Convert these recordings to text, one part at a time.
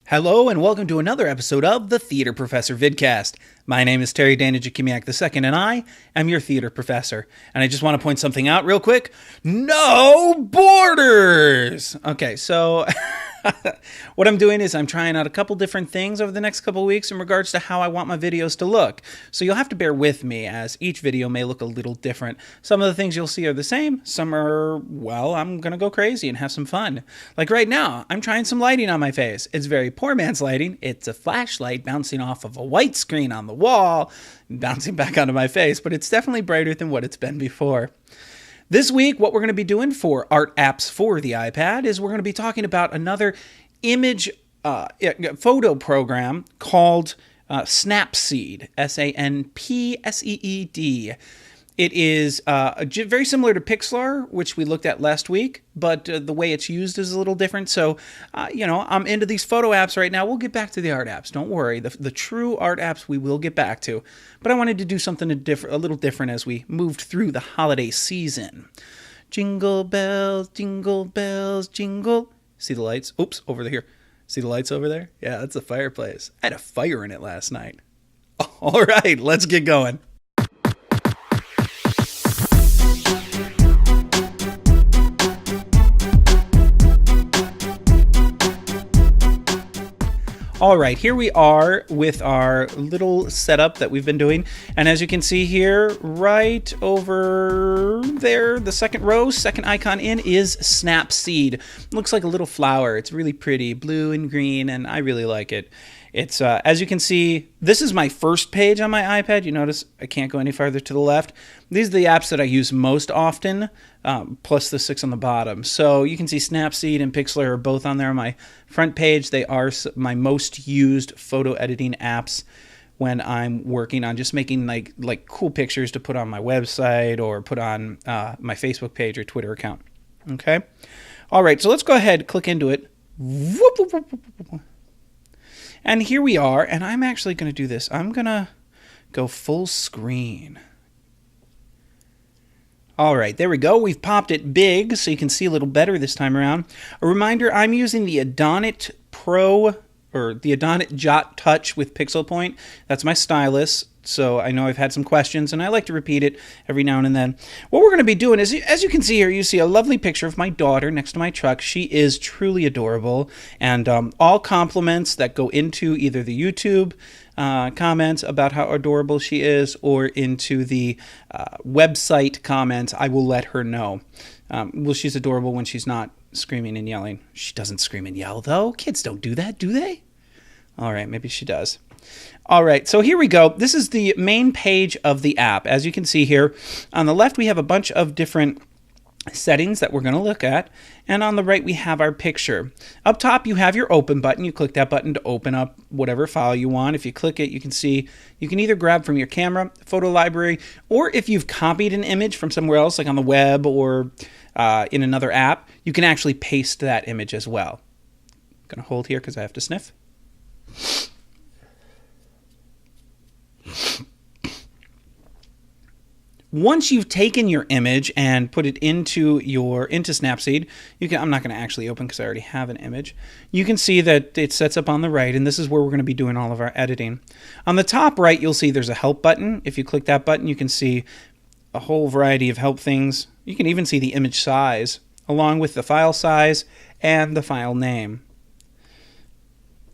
Hello and welcome to another episode of the Theatre Professor Vidcast. My name is Terry Danijikimiak II and I am your theater professor. And I just want to point something out real quick. No borders! Okay, so what I'm doing is I'm trying out a couple different things over the next couple weeks in regards to how I want my videos to look. So you'll have to bear with me as each video may look a little different. Some of the things you'll see are the same. Some are, well, I'm going to go crazy and have some fun. Like right now, I'm trying some lighting on my face. It's very poor man's lighting. It's a flashlight bouncing off of a white screen on the wall, bouncing back onto my face, but it's definitely brighter than what it's been before. This week, what we're going to be doing for art apps for the iPad is we're going to be talking about another image photo program called Snapseed, Snapseed. It is very similar to Pixlr, which we looked at last week, but the way it's used is a little different. So, I'm into these photo apps right now. We'll get back to the art apps. Don't worry. The true art apps we will get back to. But I wanted to do something a little different as we moved through the holiday season. Jingle bells, jingle. See the lights? Oops, over here. See the lights over there? Yeah, that's a fireplace. I had a fire in it last night. All right, let's get going. All right, here we are with our little setup that we've been doing. And as you can see here, right over there, the second row, second icon in is Snapseed. Looks like a little flower. It's really pretty, blue and green, and I really like it. It's, as you can see, this is my first page on my iPad. You notice I can't go any farther to the left. These are the apps that I use most often, plus the 6 on the bottom. So you can see Snapseed and Pixlr are both on there on my front page. They are my most used photo editing apps when I'm working on just making like cool pictures to put on my website or put on my Facebook page or Twitter account. Okay? All right, so let's go ahead, click into it. Whoop, whoop, whoop, whoop, whoop. And here we are, and I'm actually going to do this. I'm going to go full screen. All right, there we go. We've popped it big so you can see a little better this time around. A reminder, I'm using the Adonit Pro, or the Adonit Jot Touch with Pixel Point. That's my stylus. So I know I've had some questions, and I like to repeat it every now and then. What we're going to be doing is, as you can see here, you see a lovely picture of my daughter next to my truck. She is truly adorable, and all compliments that go into either the YouTube comments about how adorable she is or into the website comments, I will let her know. Well, she's adorable when she's not screaming and yelling. She doesn't scream and yell, though. Kids don't do that, do they? All right, maybe she does. All right, so here we go. This is the main page of the app. As you can see here, on the left we have a bunch of different settings that we're going to look at, and on the right we have our picture. Up top you have your open button. You click that button to open up whatever file you want. If you click it, you can see you can either grab from your camera, photo library, or if you've copied an image from somewhere else, like on the web or in another app, you can actually paste that image as well. I'm going to hold here because I have to sniff. Once you've taken your image and put it into Snapseed, I'm not going to actually open because I already have an image. You can see that it sets up on the right, and this is where we're going to be doing all of our editing. On the top right, you'll see there's a help button. If you click that button, you can see a whole variety of help things. You can even see the image size, along with the file size and the file name.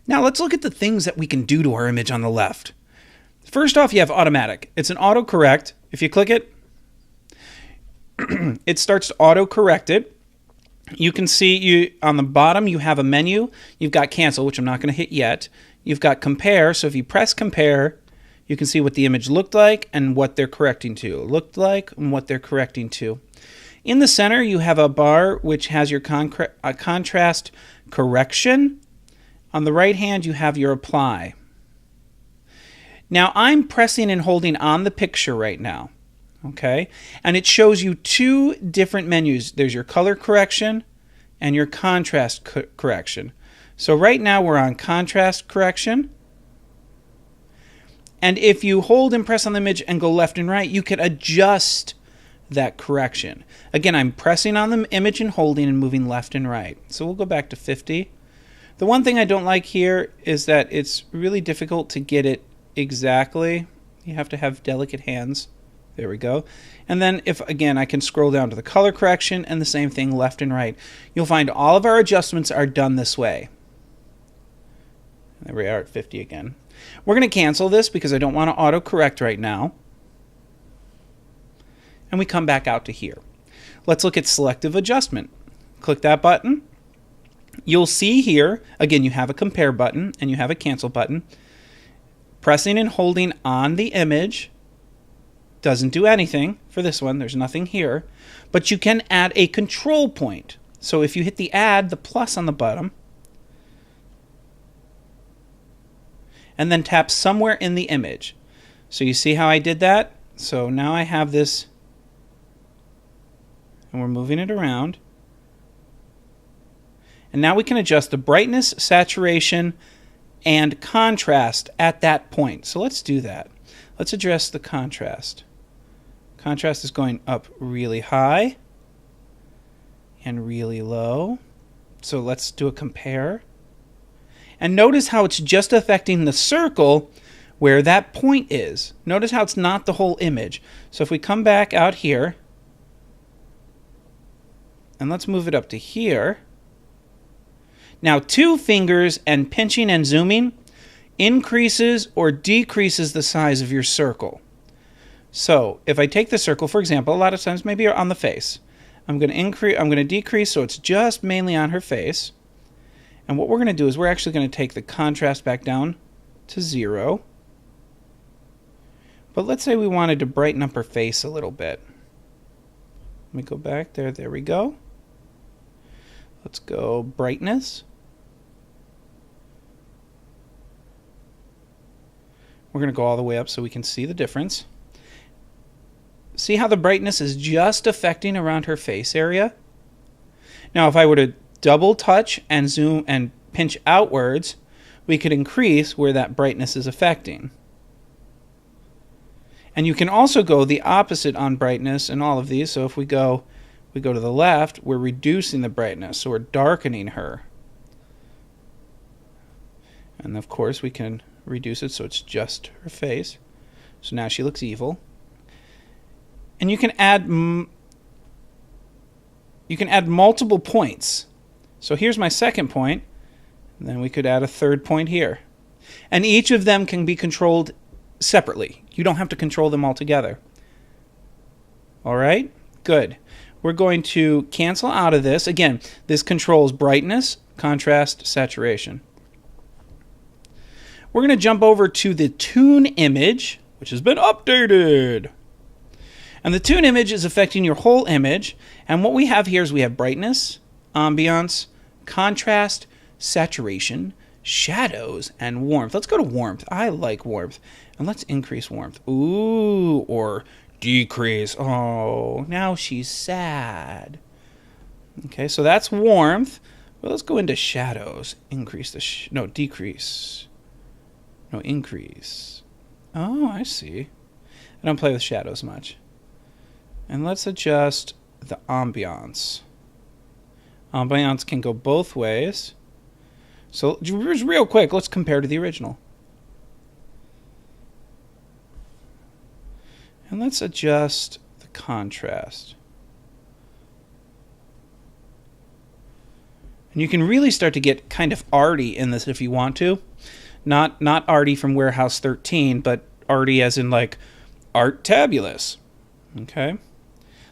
Now let's look at the things that we can do to our image on the left. First off, you have automatic. It's an autocorrect. If you click it, it starts to autocorrect it. You can see on the bottom you have a menu. You've got cancel, which I'm not going to hit yet. You've got compare. So if you press compare, you can see what the image looked like and what they're correcting to. In the center, you have a bar which has your contrast correction. On the right hand, you have your apply. Now, I'm pressing and holding on the picture right now, okay? And it shows you two different menus. There's your color correction and your contrast correction. So right now, we're on contrast correction. And if you hold and press on the image and go left and right, you can adjust that correction. Again, I'm pressing on the image and holding and moving left and right. So we'll go back to 50. The one thing I don't like here is that it's really difficult to get it exactly. You have to have delicate hands. There we go. And then if, again, I can scroll down to the color correction and the same thing left and right. You'll find all of our adjustments are done this way. There we are at 50 again. We're going to cancel this because I don't want to auto-correct right now. And we come back out to here. Let's look at Selective Adjustment. Click that button. You'll see here, again, you have a compare button and you have a cancel button. Pressing and holding on the image doesn't do anything for this one. There's nothing here. But you can add a control point. So if you hit the add, the plus on the bottom, and then tap somewhere in the image. So you see how I did that? So now I have this, and we're moving it around. And now we can adjust the brightness, saturation, and contrast at that point. So let's do that. Let's adjust the contrast. Contrast is going up really high and really low. So let's do a compare. And notice how it's just affecting the circle where that point is. Notice how it's not the whole image. So if we come back out here, and let's move it up to here. Now 2 fingers and pinching and zooming increases or decreases the size of your circle. So if I take the circle, for example, a lot of times maybe on the face, I'm going to decrease so it's just mainly on her face. And what we're going to do is we're actually going to take the contrast back down to 0. But let's say we wanted to brighten up her face a little bit. Let me go back there. There we go. Let's go brightness. We're going to go all the way up so we can see the difference. See how the brightness is just affecting around her face area? Now if I were to double touch and zoom and pinch outwards, we could increase where that brightness is affecting. And you can also go the opposite on brightness in all of these. So if we go to the left, we're reducing the brightness, so we're darkening her. And of course we can reduce it so it's just her face. So now she looks evil. And you can add multiple points. So here's my second point, and then we could add a third point here. And each of them can be controlled separately. You don't have to control them all together. All right? Good. We're going to cancel out of this. Again, this controls brightness, contrast, saturation. We're going to jump over to the tune image, which has been updated. And the tune image is affecting your whole image. And what we have here is we have brightness, ambiance, contrast, saturation, shadows, and warmth. Let's go to warmth. I like warmth. And let's increase warmth. Ooh, or decrease. Oh, now she's sad. Okay, so that's warmth. Well, let's go into shadows. Increase the decrease. No, increase. Oh, I see. I don't play with shadows much. And let's adjust the ambiance. Ambiance can go both ways. So just real quick, let's compare to the original. And let's adjust the contrast. And you can really start to get kind of arty in this if you want to. Not arty from Warehouse 13, but arty as in like art-tabulous. Okay.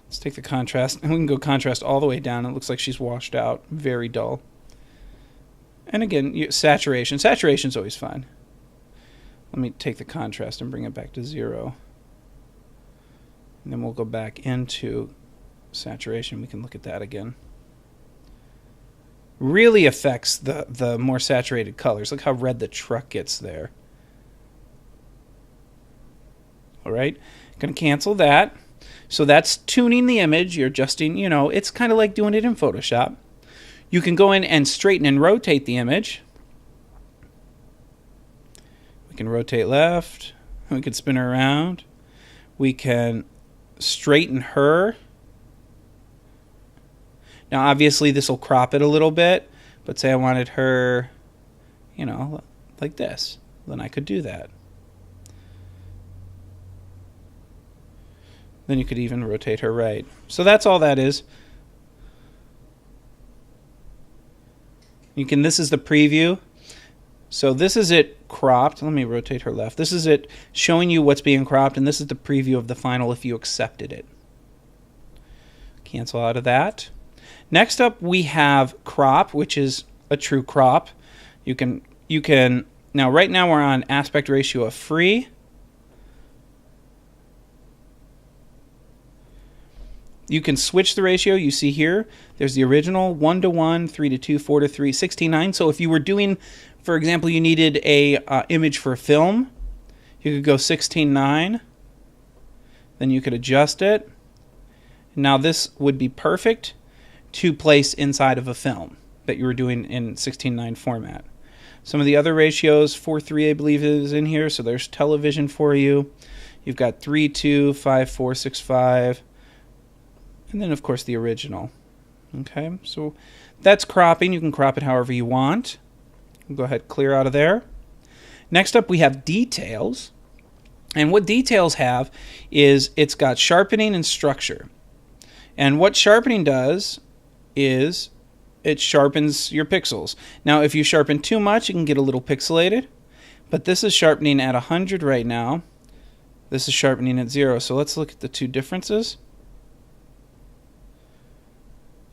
Let's take the contrast, and we can go contrast all the way down. It looks like she's washed out. Very dull. And again, saturation. Saturation's always fine. Let me take the contrast and bring it back to 0. And then we'll go back into saturation. We can look at that again. Really affects the more saturated colors. Look how red the truck gets there. All right. Going to cancel that. So that's tuning the image. You're adjusting, it's kind of like doing it in Photoshop. You can go in and straighten and rotate the image. We can rotate left. We can spin her around. We can straighten her. Now, obviously, this will crop it a little bit. But say I wanted her you know, like this. Then I could do that. Then you could even rotate her right. So that's all that is. This is the preview. So this is it cropped. Let me rotate her left. This is it showing you what's being cropped, and this is the preview of the final if you accepted it. Cancel out of that. Next up we have crop, which is a true crop. You can now right now we're on aspect ratio of free. You can switch the ratio. You see here, there's the original 1:1, 3:2, 4:3, 16:9. So if you were doing, for example, you needed a image for a film, you could go 16:9. Then you could adjust it. Now this would be perfect to place inside of a film that you were doing in 16:9 format. Some of the other ratios, 4:3 I believe is in here. So there's television for you. You've got 3:2, 5:4, 6:5. And then, of course, the original. Okay, so that's cropping. You can crop it however you want. Go ahead, clear out of there. Next up, we have details. And what details have is it's got sharpening and structure. And what sharpening does is it sharpens your pixels. Now, if you sharpen too much, it can get a little pixelated. But this is sharpening at 100 right now. This is sharpening at 0. So let's look at the two differences.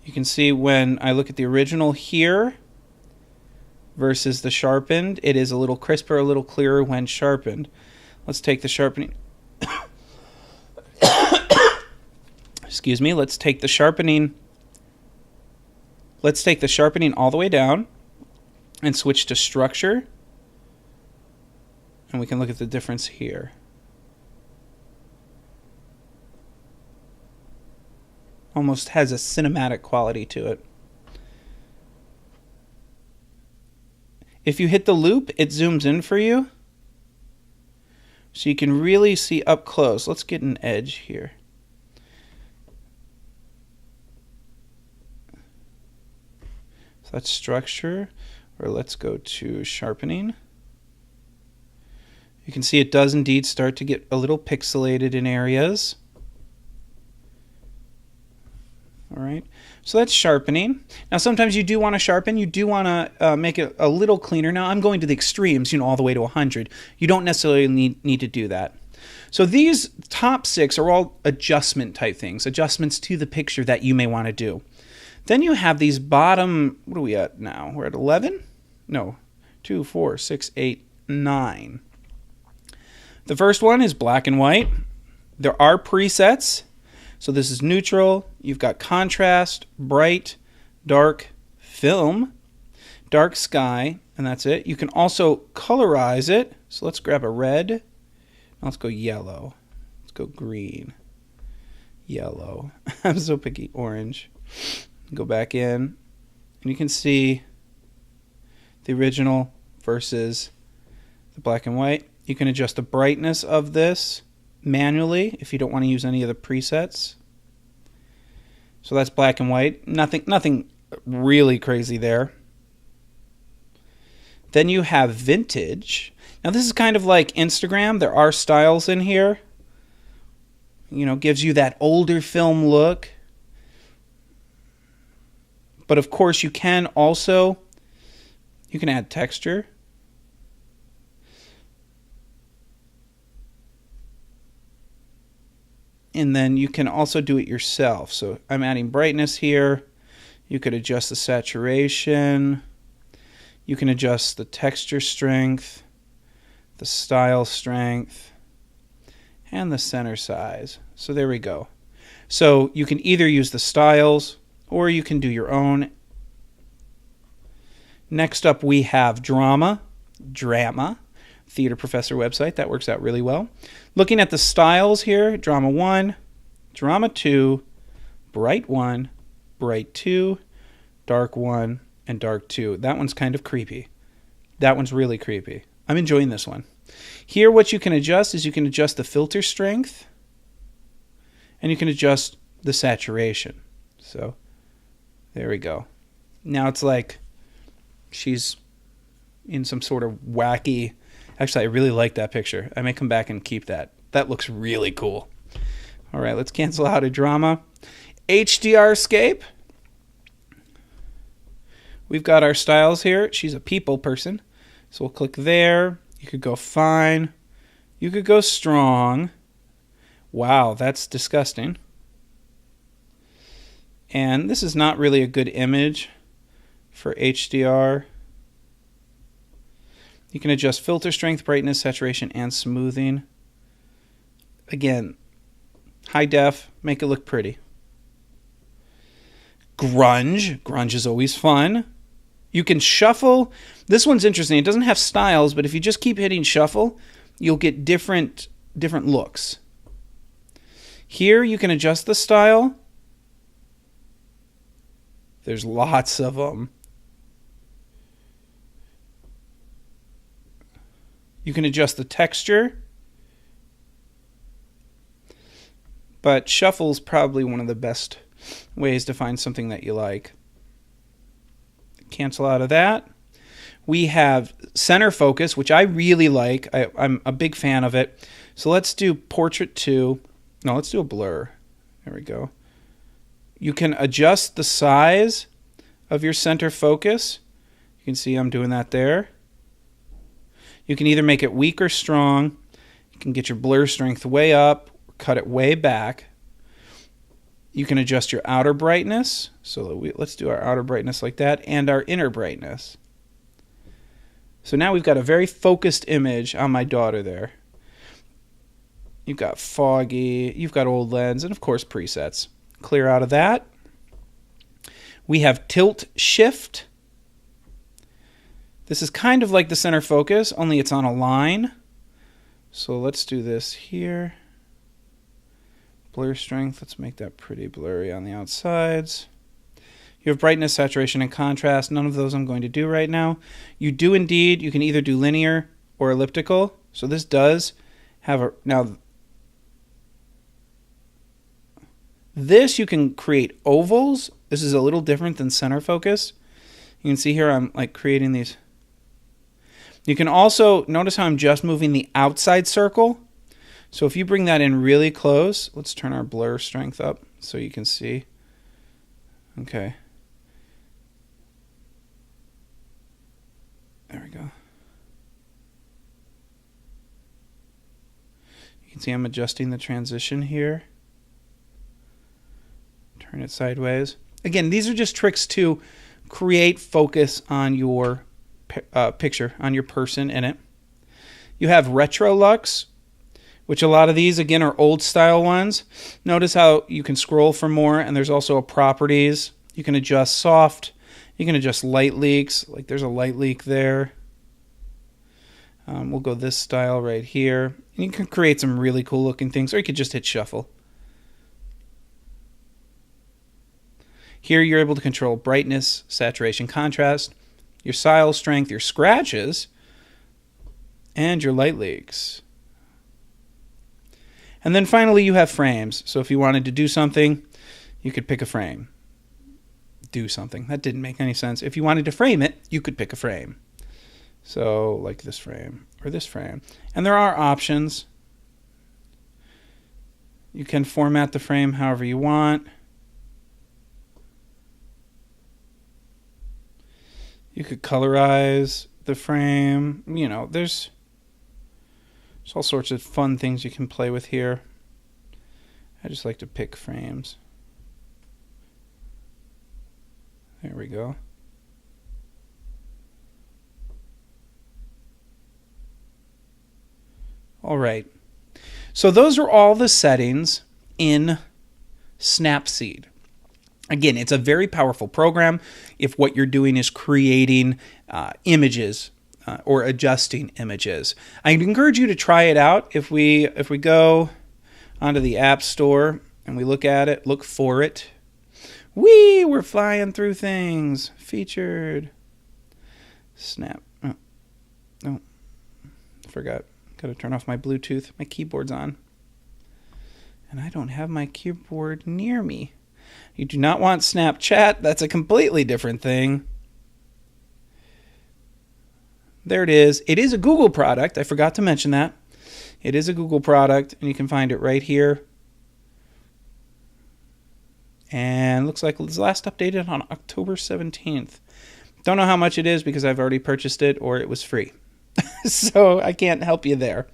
You can see when I look at the original here versus the sharpened, it is a little crisper, a little clearer when sharpened. Let's take the sharpening. Excuse me. Let's take the sharpening. Let's take the sharpening all the way down and switch to structure. And we can look at the difference here. Almost has a cinematic quality to it. If you hit the loop, it zooms in for you. So you can really see up close. Let's get an edge here. So that's structure, or let's go to sharpening. You can see it does indeed start to get a little pixelated in areas. All right, so that's sharpening. Now, sometimes you do want to sharpen. You do want to make it a little cleaner. Now, I'm going to the extremes, all the way to 100. You don't necessarily need to do that. So these top 6 are all adjustment type things, adjustments to the picture that you may want to do. Then you have these bottom, what are we at now? We're at 11? No, 2, 4, 6, 8, 9. The first one is black and white. There are presets. So this is neutral. You've got contrast, bright, dark, film, dark sky, and that's it. You can also colorize it. So let's grab a red. Now let's go yellow. Let's go green, yellow. I'm so picky. Orange. Go back in, and you can see the original versus the black and white. You can adjust the brightness of this manually if you don't want to use any of the presets. So that's black and white. Nothing really crazy there. Then you have vintage. Now this is kind of like Instagram. There are styles in here. Gives you that older film look. But of course you can add texture. And then you can also do it yourself. So I'm adding brightness here. You could adjust the saturation. You can adjust the texture strength, the style strength, and the center size. So there we go. So you can either use the styles or you can do your own. Next up we have drama. Theatre Professor website. That works out really well. Looking at the styles here, drama 1, drama 2, bright 1, bright 2, dark 1, and dark 2. That one's kind of creepy. That one's really creepy. I'm enjoying this one. Here what you can adjust is you can adjust the filter strength and you can adjust the saturation. So there we go. Now it's like she's in some sort of wacky... Actually, I really like that picture. I may come back and keep that. That looks really cool. All right, let's cancel out a drama. HDRscape. We've got our styles here. She's a people person. So we'll click there. You could go fine. You could go strong. Wow, that's disgusting. And this is not really a good image for HDR. You can adjust filter strength, brightness, saturation, and smoothing. Again, high def, make it look pretty. Grunge. Grunge is always fun. You can shuffle. This one's interesting. It doesn't have styles, but if you just keep hitting shuffle, you'll get different looks. Here you can adjust the style. There's lots of them. You can adjust the texture. But shuffle's probably one of the best ways to find something that you like. Cancel out of that. We have center focus, which I really like. I'm a big fan of it. So let's do portrait 2. No, let's do a blur. There we go. You can adjust the size of your center focus. You can see I'm doing that there. You can either make it weak or strong. You can get your blur strength way up, or cut it way back. You can adjust your outer brightness. So let's do our outer brightness like that, and our inner brightness. So now we've got a very focused image on my daughter there. You've got foggy, you've got old lens, and of course presets. Clear out of that. We have tilt shift. This is kind of like the center focus, only it's on a line. So let's do this here. Blur strength, let's make that pretty blurry on the outsides. You have brightness, saturation, and contrast. None of those I'm going to do right now. You do indeed, you can either do linear or elliptical. So this does have a... Now, this you can create ovals. This is a little different than center focus. You can see here I'm like creating these. You can also notice how I'm just moving the outside circle. So if you bring that in really close, let's turn our blur strength up so you can see. Okay. There we go. You can see I'm adjusting the transition here. Turn it sideways. Again, these are just tricks to create focus on your picture, on your person in it. You have Retro Lux, which a lot of these, again, are old style ones. Notice how you can scroll for more, and there's also a properties. You can adjust soft. You can adjust light leaks. Like there's a light leak there. We'll go this style right here. And you can create some really cool looking things, or you could just hit shuffle. Here you're able to control brightness, saturation, contrast, your style strength, your scratches, and your light leaks. And then finally you have frames. So if you wanted to do something, you could pick a frame. Do something. That didn't make any sense. If you wanted to frame it, you could pick a frame. So like this frame or this frame. And there are options. You can format the frame however you want. You could colorize the frame. You know, there's all sorts of fun things you can play with here. I just like to pick frames. There we go. All right. So those are all the settings in Snapseed. Again, it's a very powerful program if what you're doing is creating images or adjusting images. I'd encourage you to try it out. If we go onto the App Store and we look at it, look for it. We're flying through things. Featured. Snap. Oh, forgot. Got to turn off my Bluetooth. My keyboard's on. And I don't have my keyboard near me. You do not want Snapchat. That's a completely different thing. There it is. It is a Google product. I forgot to mention that. It is a Google product, and you can find it right here. And looks like it was last updated on October 17th. Don't know how much it is because I've already purchased it or it was free. So I can't help you there.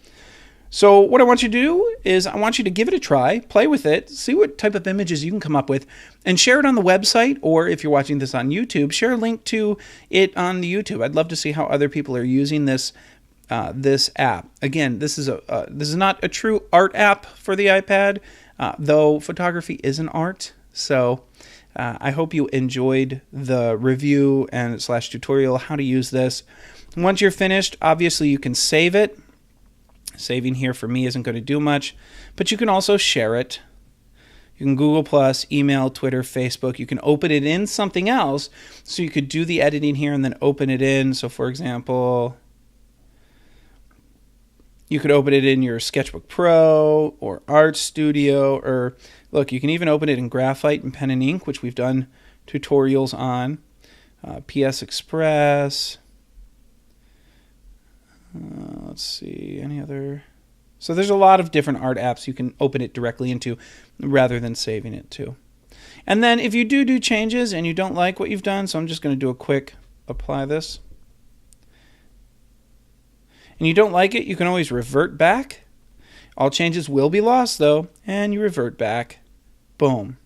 So what I want you to do is I want you to give it a try, play with it, see what type of images you can come up with, and share it on the website, or if you're watching this on YouTube, share a link to it on the YouTube. I'd love to see how other people are using this this app. Again, this is not a true art app for the iPad, though photography is an art. So I hope you enjoyed the review and / tutorial how to use this. Once you're finished, obviously you can save it. Saving here for me isn't going to do much, but you can also share it. You can Google+, email, Twitter, Facebook. You can open it in something else, so you could do the editing here and then open it in. So for example, you could open it in your Sketchbook Pro or Art Studio, or look, you can even open it in Graphite and Pen and Ink, which we've done tutorials on. PS Express. Let's see, any other? So there's a lot of different art apps you can open it directly into rather than saving it to. And then if you do changes and you don't like what you've done, so I'm just going to do a quick apply this. And you don't like it, you can always revert back. All changes will be lost though, and you revert back. Boom.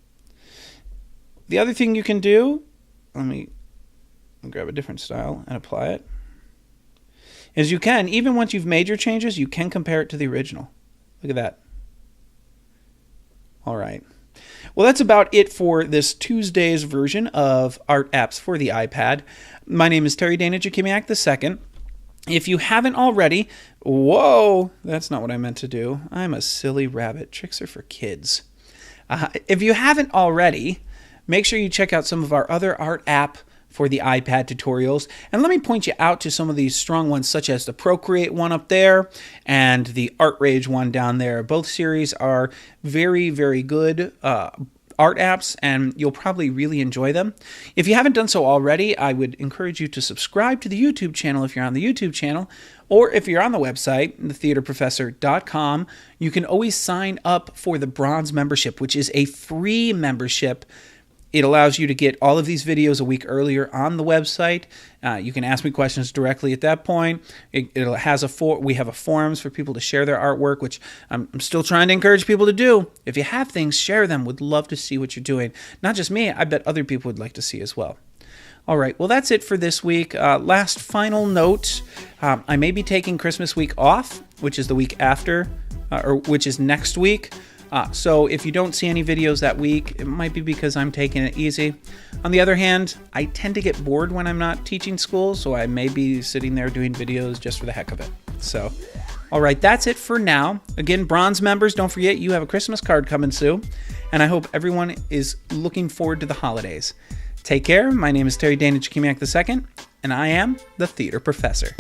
The other thing you can do, let me grab a different style and apply it, is you can, even once you've made your changes, you can compare it to the original. Look at that. All right. Well, that's about it for this Tuesday's version of Art Apps for the iPad. My name is Terry Dana Jakimiak II. If you haven't already, whoa, that's not what I meant to do. I'm a silly rabbit. Tricks are for kids. If you haven't already, make sure you check out some of our other art app for the iPad tutorials. And let me point you out to some of these strong ones, such as the Procreate one up there and the Art Rage one down there. Both series are very, very good art apps, and you'll probably really enjoy them. If you haven't done so already, I would encourage you to subscribe to the YouTube channel if you're on the YouTube channel, or if you're on the website, theatreprofessor.com, you can always sign up for the Bronze membership, which is a free membership. It allows you to get all of these videos a week earlier on the website. You can ask me questions directly at that point. We have a forums for people to share their artwork, which I'm still trying to encourage people to do. If you have things, share them. Would love to see what you're doing. Not just me, I bet other people would like to see as well. All right, well, that's it for this week. Last final note, I may be taking Christmas week off, which is the week after, or which is next week. So if you don't see any videos that week, it might be because I'm taking it easy. On the other hand, I tend to get bored when I'm not teaching school, so I may be sitting there doing videos just for the heck of it. So, all right, that's it for now. Again, Bronze members, don't forget you have a Christmas card coming soon, and I hope everyone is looking forward to the holidays. Take care. My name is Terry Dana Jakimiak II, and I am the Theatre Professor.